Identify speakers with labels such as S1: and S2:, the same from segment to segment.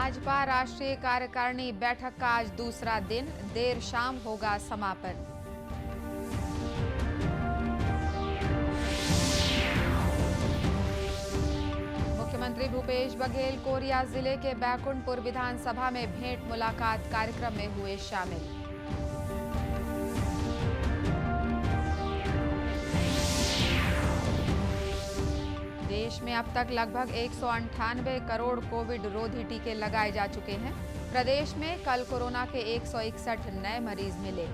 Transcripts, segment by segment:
S1: भाजपा राष्ट्रीय कार्यकारिणी बैठक का आज दूसरा दिन, देर शाम होगा समापन। मुख्यमंत्री भूपेश बघेल कोरिया जिले के बैकुंठपुर विधानसभा में भेंट मुलाकात कार्यक्रम में हुए शामिल। देश में अब तक लगभग 198 करोड़ कोविड रोधी टीके लगाए जा चुके हैं। प्रदेश में कल कोरोना के 161 नए मरीज मिले।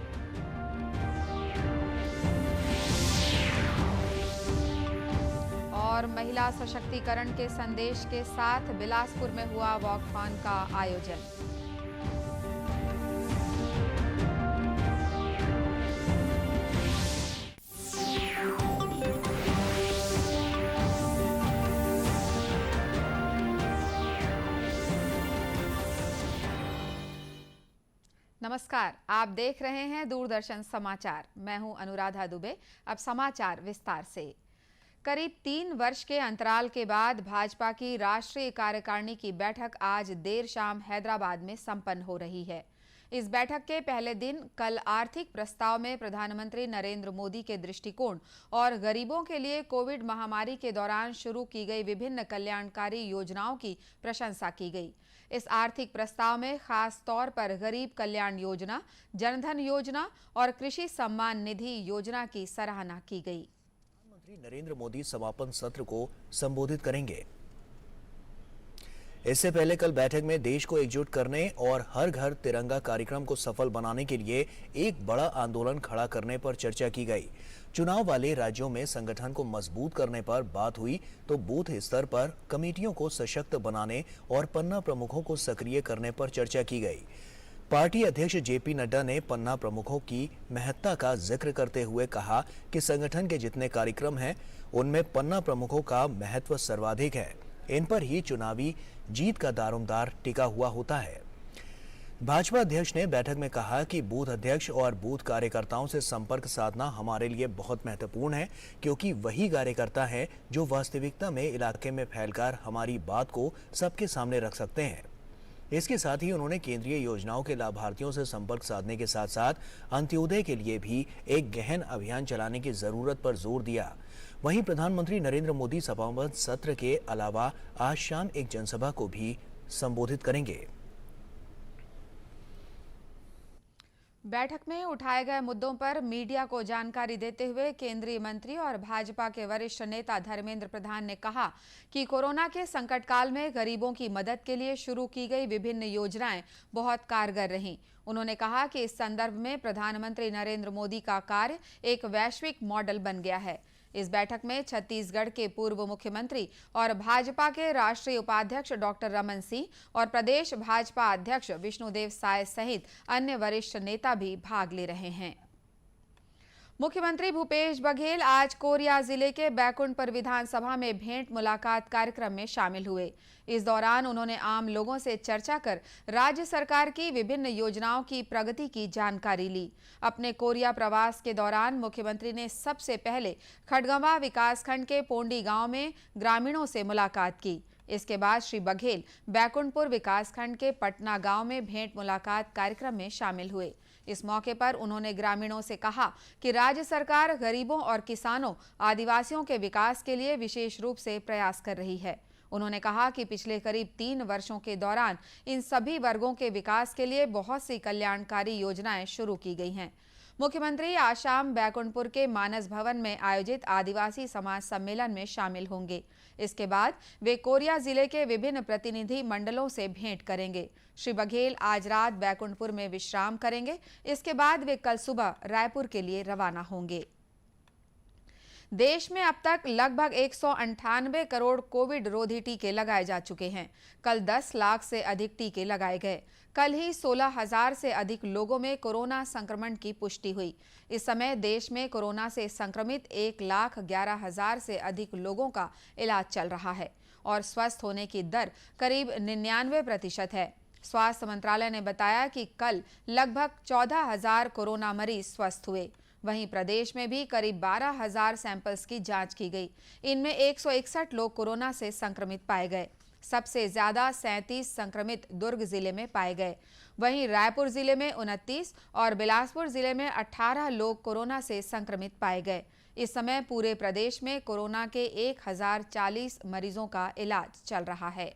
S1: और महिला सशक्तिकरण के संदेश के साथ बिलासपुर में हुआ वॉकथॉन का आयोजन। नमस्कार, आप देख रहे हैं दूरदर्शन समाचार। मैं हूं अनुराधा दुबे। अब समाचार विस्तार से। करीब 3 वर्ष के अंतराल के बाद भाजपा की राष्ट्रीय कार्यकारिणी की बैठक आज देर शाम हैदराबाद में संपन्न हो रही है। इस बैठक के पहले दिन कल आर्थिक प्रस्ताव में प्रधानमंत्री नरेंद्र मोदी के दृष्टिकोण और गरीबों के लिए कोविड महामारी के दौरान शुरू की गई विभिन्न कल्याणकारी योजनाओं की प्रशंसा की गई। इस आर्थिक प्रस्ताव में खास तौर पर गरीब कल्याण योजना, जनधन योजना और कृषि सम्मान निधि योजना की सराहना की गई।
S2: प्रधानमंत्री नरेंद्र मोदी समापन सत्र को संबोधित करेंगे। इससे पहले कल बैठक में देश को एकजुट करने और हर घर तिरंगा कार्यक्रम को सफल बनाने के लिए एक बड़ा आंदोलन खड़ा करने पर चर्चा की गई। चुनाव वाले राज्यों में संगठन को मजबूत करने पर बात हुई तो बूथ स्तर पर कमेटियों को सशक्त बनाने और पन्ना प्रमुखों को सक्रिय करने पर चर्चा की गई। पार्टी अध्यक्ष जेपी नड्डा ने पन्ना प्रमुखों की महत्ता का जिक्र करते हुए कहा कि संगठन के जितने कार्यक्रम हैं उनमें पन्ना प्रमुखों का महत्व सर्वाधिक है। इन पर ही चुनावी जीत का दारोमदार टिका हुआ होता है। भाजपा अध्यक्ष ने बैठक में कहा कि बूथ अध्यक्ष और बूथ कार्यकर्ताओं से संपर्क साधना हमारे लिए बहुत महत्वपूर्ण है, क्योंकि वही कार्यकर्ता हैं जो वास्तविकता में इलाके में फैलकर हमारी बात को सबके सामने रख सकते हैं। इसके साथ ही उन्होंने केंद्रीय योजनाओं के लाभार्थियों से संपर्क साधने के साथ साथ अंत्योदय के लिए भी एक गहन अभियान चलाने की जरूरत पर जोर दिया। वहीं प्रधानमंत्री नरेंद्र मोदी समापन सत्र के अलावा आज शाम एक जनसभा को भी संबोधित करेंगे।
S1: बैठक में उठाए गए मुद्दों पर मीडिया को जानकारी देते हुए केंद्रीय मंत्री और भाजपा के वरिष्ठ नेता धर्मेंद्र प्रधान ने कहा कि कोरोना के संकट काल में गरीबों की मदद के लिए शुरू की गई विभिन्न योजनाएं बहुत कारगर रहीं। उन्होंने कहा कि इस संदर्भ में प्रधानमंत्री नरेंद्र मोदी का कार्य एक वैश्विक मॉडल बन गया है। इस बैठक में छत्तीसगढ़ के पूर्व मुख्यमंत्री और भाजपा के राष्ट्रीय उपाध्यक्ष डॉक्टर रमन सिंह और प्रदेश भाजपा अध्यक्ष विष्णुदेव साय सहित अन्य वरिष्ठ नेता भी भाग ले रहे हैं। मुख्यमंत्री भूपेश बघेल आज कोरिया जिले के बैकुंठपुर विधानसभा में भेंट मुलाकात कार्यक्रम में शामिल हुए। इस दौरान उन्होंने आम लोगों से चर्चा कर राज्य सरकार की विभिन्न योजनाओं की प्रगति की जानकारी ली। अपने कोरिया प्रवास के दौरान मुख्यमंत्री ने सबसे पहले खड़गवां विकासखंड के पोंडी गांव में ग्रामीणों से मुलाकात की। इसके बाद श्री बघेल बैकुंठपुर विकासखंड के पटना गांव में भेंट मुलाकात कार्यक्रम में शामिल हुए। इस मौके पर उन्होंने ग्रामीणों से कहा कि राज्य सरकार गरीबों और किसानों, आदिवासियों के विकास के लिए विशेष रूप से प्रयास कर रही है। उन्होंने कहा कि पिछले करीब 3 वर्षों के दौरान इन सभी वर्गों के विकास के लिए बहुत सी कल्याणकारी योजनाएं शुरू की गई हैं। मुख्यमंत्री आज शाम बैकुंठपुर के मानस भवन में आयोजित आदिवासी समाज सम्मेलन में शामिल होंगे। इसके बाद वे कोरिया जिले के विभिन्न प्रतिनिधि मंडलों से भेंट करेंगे। श्री बघेल आज रात बैकुंठपुर में विश्राम करेंगे। इसके बाद वे कल सुबह रायपुर के लिए रवाना होंगे। देश में अब तक लगभग 198 करोड़ कोविड रोधी टीके लगाए जा चुके हैं। कल 10 लाख से अधिक टीके लगाए गए। कल ही 16,000 से अधिक लोगों में कोरोना संक्रमण की पुष्टि हुई। इस समय देश में कोरोना से संक्रमित 1,11,000 से अधिक लोगों का इलाज चल रहा है और स्वस्थ होने की दर करीब 99% है। स्वास्थ्य मंत्रालय ने बताया कि कल लगभग 14,000 कोरोना मरीज स्वस्थ हुए। वहीं प्रदेश में भी करीब 12,000 सैंपल्स की जांच की गई। इनमें 161 लोग कोरोना से संक्रमित पाए गए। सबसे ज्यादा 37 संक्रमित दुर्ग जिले में पाए गए। वहीं रायपुर जिले में 29 और बिलासपुर जिले में 18 लोग कोरोना से संक्रमित पाए गए। इस समय पूरे प्रदेश में कोरोना के 1040 मरीजों का इलाज चल रहा है।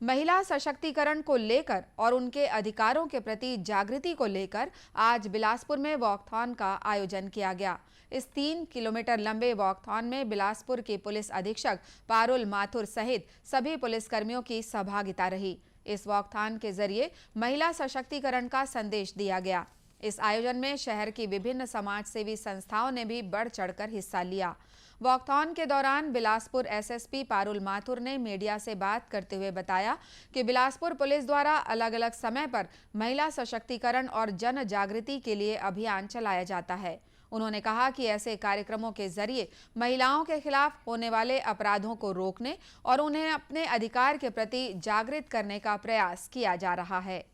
S1: महिला सशक्तिकरण को लेकर और उनके अधिकारों के प्रति जागृति को लेकर आज बिलासपुर में वॉकथॉन का आयोजन किया गया। इस 3 किलोमीटर लंबे वॉकथॉन में बिलासपुर के पुलिस अधीक्षक पारुल माथुर सहित सभी पुलिसकर्मियों की सहभागिता रही। इस वॉकथॉन के जरिए महिला सशक्तिकरण का संदेश दिया गया। इस आयोजन में शहर की विभिन्न समाज सेवी संस्थाओं ने भी बढ़ चढ़कर हिस्सा लिया। वॉकथॉन के दौरान बिलासपुर एसएसपी पारुल माथुर ने मीडिया से बात करते हुए बताया कि बिलासपुर पुलिस द्वारा अलग अलग समय पर महिला सशक्तिकरण और जन जागृति के लिए अभियान चलाया जाता है। उन्होंने कहा कि ऐसे कार्यक्रमों के जरिए महिलाओं के खिलाफ होने वाले अपराधों को रोकने और उन्हें अपने अधिकार के प्रति जागृत करने का प्रयास किया जा रहा है।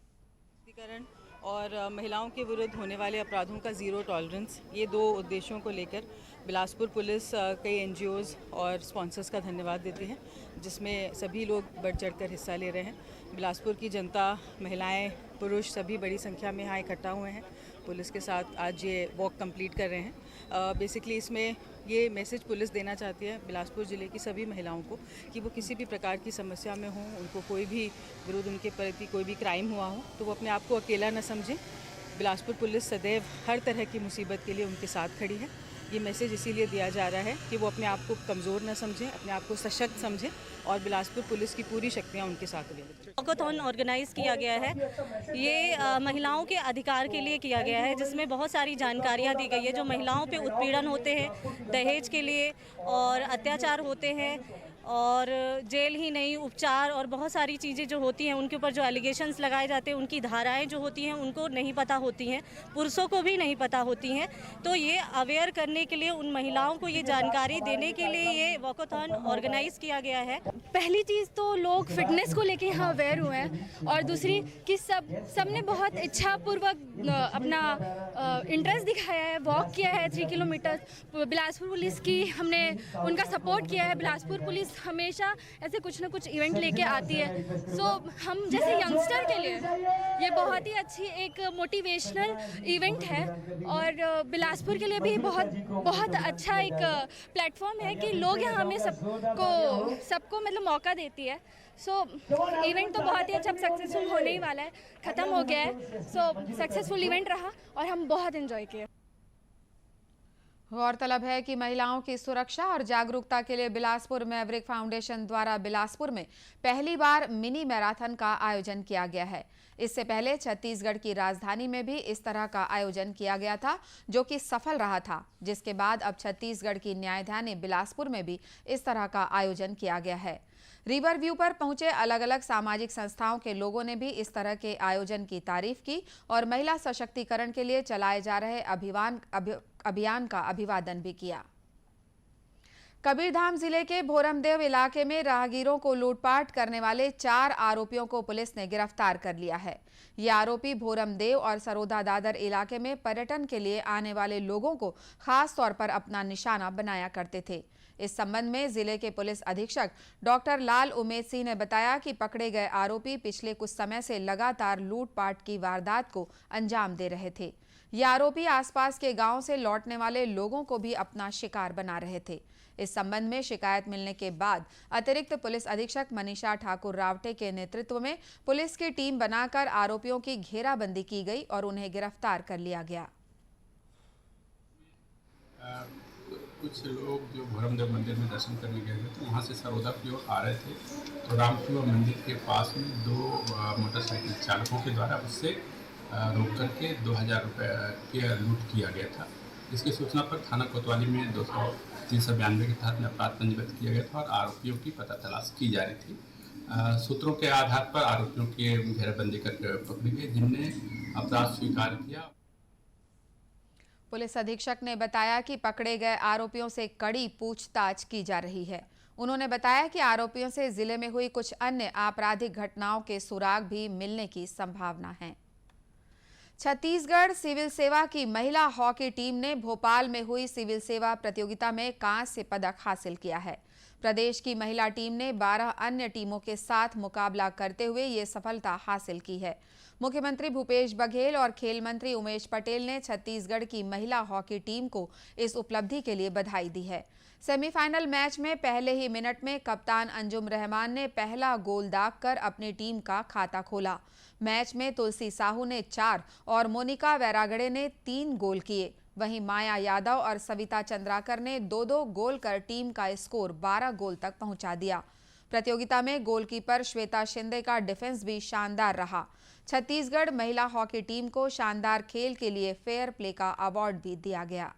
S3: और महिलाओं के विरुद्ध होने वाले अपराधों का ज़ीरो टॉलरेंस, ये 2 उद्देश्यों को लेकर बिलासपुर पुलिस कई एनजीओज़ और स्पॉन्सर्स का धन्यवाद देते हैं, जिसमें सभी लोग बढ़ चढ़कर हिस्सा ले रहे हैं। बिलासपुर की जनता, महिलाएं, पुरुष सभी बड़ी संख्या में यहाँ इकट्ठा हुए हैं। पुलिस के साथ आज ये वॉक कंप्लीट कर रहे हैं। बेसिकली इसमें ये मैसेज पुलिस देना चाहती है बिलासपुर ज़िले की सभी महिलाओं को कि वो किसी भी प्रकार की समस्या में हों, उनको कोई भी विरुद्ध उनके प्रति कोई भी क्राइम हुआ हो तो वो अपने आप को अकेला न समझें। बिलासपुर पुलिस सदैव हर तरह की मुसीबत के लिए उनके साथ खड़ी है। ये मैसेज इसीलिए दिया जा रहा है कि वो अपने आप को कमज़ोर न समझें, अपने आप को सशक्त समझें और बिलासपुर पुलिस की पूरी शक्तियाँ उनके साथ अवेलेबल।
S4: वॉकथॉन ऑर्गेनाइज किया गया है। ये महिलाओं के अधिकार के लिए किया गया है, जिसमें बहुत सारी जानकारियाँ दी गई है। जो महिलाओं पे उत्पीड़न होते हैं, दहेज के लिए और अत्याचार होते हैं और जेल ही नहीं, उपचार और बहुत सारी चीज़ें जो होती हैं उनके ऊपर जो एलिगेशंस लगाए जाते हैं, उनकी धाराएं जो होती हैं उनको नहीं पता होती हैं, पुरुषों को भी नहीं पता होती हैं। तो ये अवेयर करने के लिए, उन महिलाओं को ये जानकारी देने के लिए ये वॉकथॉन ऑर्गेनाइज किया गया है।
S5: पहली चीज़ तो लोग फिटनेस को लेके यहाँ अवेयर हुए हैं और दूसरी कि सबने बहुत इच्छापूर्वक अपना इंटरेस्ट दिखाया है, वॉक किया है 3 किलोमीटर। बिलासपुर पुलिस की हमने उनका सपोर्ट किया है। बिलासपुर पुलिस हमेशा ऐसे कुछ ना कुछ इवेंट लेके आती है। सो हम जैसे यंगस्टर के लिए ये बहुत ही अच्छी एक मोटिवेशनल इवेंट है और बिलासपुर के लिए भी बहुत अच्छा एक प्लेटफॉर्म है कि लोग यहाँ हमें सबको मतलब मौका देती है। सो इवेंट तो बहुत ही अच्छा सक्सेसफुल होने ही वाला है, ख़त्म हो गया है। सो सक्सेसफुल इवेंट रहा और हम बहुत एंजॉय किए।
S1: गौरतलब है कि महिलाओं की सुरक्षा और जागरूकता के लिए बिलासपुर मैवरिक फाउंडेशन द्वारा बिलासपुर में पहली बार मिनी मैराथन का आयोजन किया गया है। इससे पहले छत्तीसगढ़ की राजधानी में भी इस तरह का आयोजन किया गया था, जो कि सफल रहा था। जिसके बाद अब छत्तीसगढ़ की न्यायधानी बिलासपुर में भी इस तरह का आयोजन किया गया है। रिवर व्यू पर पहुंचे अलग अलग सामाजिक संस्थाओं के लोगों ने भी इस तरह के आयोजन की तारीफ की और महिला सशक्तिकरण के लिए चलाए जा रहे अभियान का अभिवादन भी किया। कबीरधाम जिले के भोरमदेव इलाके में राहगीरों को लूटपाट करने वाले 4 आरोपियों को पुलिस ने गिरफ्तार कर लिया है। ये आरोपी भोरमदेव और सरोदा दादर इलाके में पर्यटन के लिए आने वाले लोगों को खास तौर पर अपना निशाना बनाया करते थे। इस संबंध में जिले के पुलिस अधीक्षक डॉक्टर लाल उमेद सिंह ने बताया कि पकड़े गए आरोपी पिछले कुछ समय से लगातार लूटपाट की वारदात को अंजाम दे रहे थे। ये आरोपी आसपास के गांव से लौटने वाले लोगों को भी अपना शिकार बना रहे थे। इस संबंध में शिकायत मिलने के बाद अतिरिक्त पुलिस अधीक्षक मनीषा ठाकुर रावटे के नेतृत्व में पुलिस की टीम बनाकर आरोपियों की घेराबंदी की गई और उन्हें गिरफ्तार कर लिया गया।
S6: कुछ लोग जो भोरमदेव मंदिर में दर्शन करने गए थे तो वहाँ से सरोदा की ओर आ रहे थे, तो रामपुरा मंदिर के पास में 2 मोटरसाइकिल चालकों के द्वारा उससे रोक करके 2000 रुपये के लूट किया गया था। इसकी सूचना पर थाना कोतवाली में 392 के तहत अपराध पंजीबद्ध किया गया था और आरोपियों की पता तलाश की जा रही थी। सूत्रों के आधार पर आरोपियों की घेराबंदी करके पकड़ी गई, जिनने अपराध स्वीकार किया।
S1: पुलिस अधीक्षक ने बताया कि पकड़े गए आरोपियों से कड़ी पूछताछ की जा रही है। उन्होंने बताया कि आरोपियों से जिले में हुई कुछ अन्य आपराधिक घटनाओं के सुराग भी मिलने की संभावना है। छत्तीसगढ़ सिविल सेवा की महिला हॉकी टीम ने भोपाल में हुई सिविल सेवा प्रतियोगिता में कांस्य पदक हासिल किया है। प्रदेश की महिला टीम ने 12 अन्य टीमों के साथ मुकाबला करते हुए ये सफलता हासिल की है। मुख्यमंत्री भूपेश बघेल और खेल मंत्री उमेश पटेल ने छत्तीसगढ़ की महिला हॉकी टीम को इस उपलब्धि के लिए बधाई दी है। सेमीफाइनल मैच में पहले ही मिनट में कप्तान अंजुम रहमान ने पहला गोल दागकर अपनी टीम का खाता खोला। मैच में तुलसी साहू ने 4 और मोनिका वैरागड़े ने 3 गोल किए। वहीं माया यादव और सविता चंद्राकर ने 2-2 गोल कर टीम का स्कोर 12 गोल तक पहुंचा दिया। प्रतियोगिता में गोलकीपर श्वेता शिंदे का डिफेंस भी शानदार रहा। छत्तीसगढ़ महिला हॉकी टीम को शानदार खेल के लिए फेयर प्ले का अवार्ड भी दिया गया।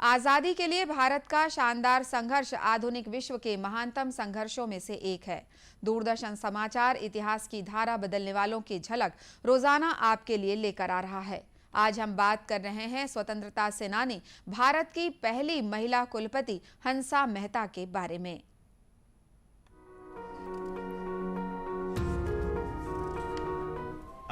S1: आजादी के लिए भारत का शानदार संघर्ष आधुनिक विश्व के महानतम संघर्षों में से एक है। दूरदर्शन समाचार इतिहास की धारा बदलने वालों की झलक रोजाना आपके लिए लेकर आ रहा है। आज हम बात कर रहे हैं स्वतंत्रता सेनानी, भारत की पहली महिला कुलपति हंसा मेहता के बारे में।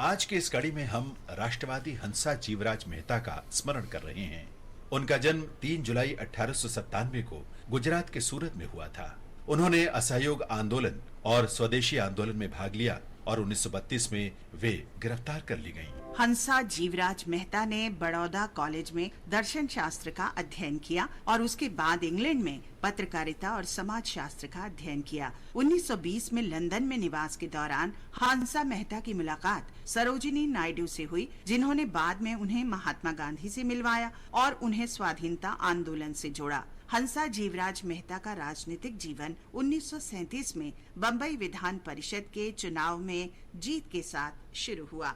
S7: आज की इस कड़ी में हम राष्ट्रवादी हंसा जीवराज मेहता का स्मरण कर रहे हैं। उनका जन्म 3 जुलाई 1897 को गुजरात के सूरत में हुआ था। उन्होंने असहयोग आंदोलन और स्वदेशी आंदोलन में भाग लिया और 1932 में वे गिरफ्तार कर ली गईं।
S8: हंसा जीवराज मेहता ने बड़ौदा कॉलेज में दर्शन शास्त्र का अध्ययन किया और उसके बाद इंग्लैंड में पत्रकारिता और समाज शास्त्र का अध्ययन किया। 1920 में लंदन में निवास के दौरान हंसा मेहता की मुलाकात सरोजिनी नायडू से हुई, जिन्होंने बाद में उन्हें महात्मा गांधी से मिलवाया और उन्हें स्वाधीनता आंदोलन से जोड़ा। हंसा जीवराज मेहता का राजनीतिक जीवन 1937 में बम्बई विधान परिषद के चुनाव में जीत के साथ शुरू हुआ।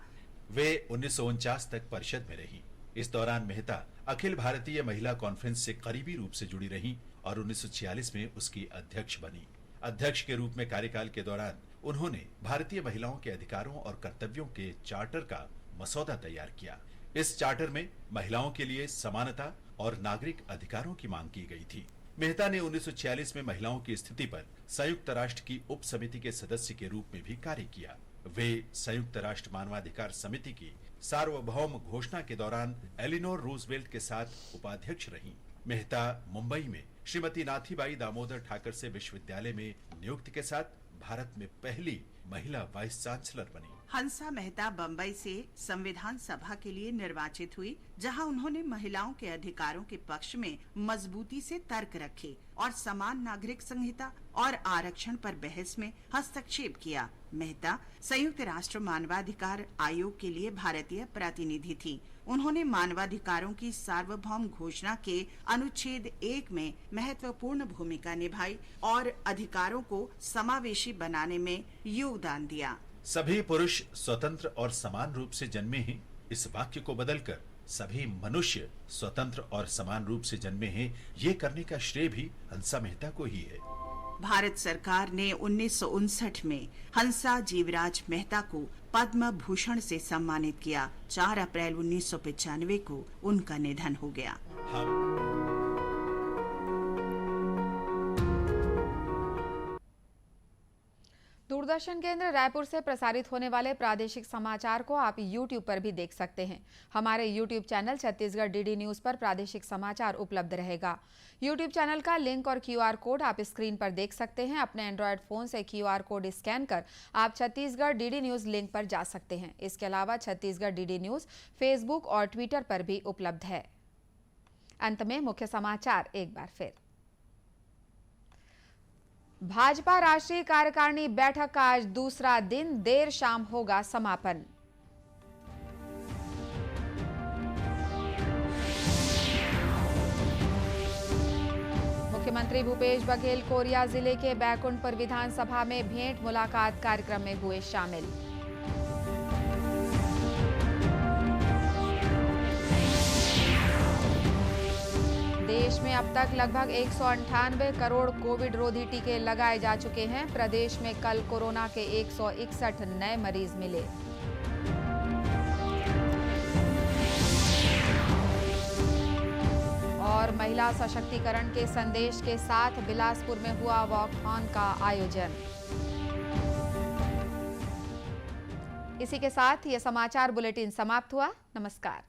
S7: वे 1949 तक परिषद में रहीं। इस दौरान मेहता अखिल भारतीय महिला कॉन्फ्रेंस से करीबी रूप से जुड़ी रहीं और 1946 में उसकी अध्यक्ष बनी। अध्यक्ष के रूप में कार्यकाल के दौरान उन्होंने भारतीय महिलाओं के अधिकारों और कर्तव्यों के चार्टर का मसौदा तैयार किया। इस चार्टर में महिलाओं के लिए समानता और नागरिक अधिकारों की मांग की गई थी। मेहता ने 1946 में महिलाओं की स्थिति पर संयुक्त राष्ट्र की उप समिति के सदस्य के रूप में भी कार्य किया। वे संयुक्त राष्ट्र मानवाधिकार समिति की सार्वभौम घोषणा के दौरान एलिनोर रूजवेल्ट के साथ उपाध्यक्ष रहीं। मेहता मुंबई में श्रीमती नाथीबाई दामोदर ठाकर से विश्वविद्यालय में नियुक्ति के साथ भारत में पहली महिला वाइस चांसलर बनी।
S8: हंसा मेहता बम्बई से संविधान सभा के लिए निर्वाचित हुई, जहां उन्होंने महिलाओं के अधिकारों के पक्ष में मजबूती से तर्क रखे और समान नागरिक संहिता और आरक्षण पर बहस में हस्तक्षेप किया। मेहता संयुक्त राष्ट्र मानवाधिकार आयोग के लिए भारतीय प्रतिनिधि थी। उन्होंने मानवाधिकारों की सार्वभौम घोषणा के अनुच्छेद 1 में महत्वपूर्ण भूमिका निभाई और अधिकारों को समावेशी बनाने में योगदान दिया।
S7: सभी पुरुष स्वतंत्र और समान रूप से जन्मे हैं, इस वाक्य को बदलकर सभी मनुष्य स्वतंत्र और समान रूप से जन्मे हैं, ये करने का श्रेय भी हंसा मेहता को ही है।
S8: भारत सरकार ने 1959 में हंसा जीवराज मेहता को पद्म भूषण से सम्मानित किया। 4 अप्रैल 1995 को उनका निधन हो गया।
S1: दूरदर्शन केंद्र रायपुर से प्रसारित होने वाले प्रादेशिक समाचार को आप YouTube पर भी देख सकते हैं। हमारे YouTube channel Chhattisgarh DD news पर प्रादेशिक समाचार उपलब्ध रहेगा। YouTube चैनल का लिंक और QR कोड आप स्क्रीन पर देख सकते हैं। अपने एंड्रॉयड फोन से QR कोड स्कैन कर आप छत्तीसगढ़ डीडी न्यूज लिंक पर जा सकते हैं। इसके अलावा छत्तीसगढ़ डीडी न्यूज फेसबुक और ट्विटर पर भी उपलब्ध है। अंत में मुख्य समाचार एक बार फिर। भाजपा राष्ट्रीय कार्यकारिणी बैठक का आज दूसरा दिन, देर शाम होगा समापन। मुख्यमंत्री भूपेश बघेल कोरिया जिले के बैकुंठपुर विधानसभा में भेंट मुलाकात कार्यक्रम में हुए शामिल। देश में अब तक लगभग 198 करोड़ कोविड रोधी टीके लगाए जा चुके हैं। प्रदेश में कल कोरोना के 161 नए मरीज मिले। और महिला सशक्तिकरण के संदेश के साथ बिलासपुर में हुआ वॉकथॉन का आयोजन। इसी के साथ ये समाचार बुलेटिन समाप्त हुआ। नमस्कार।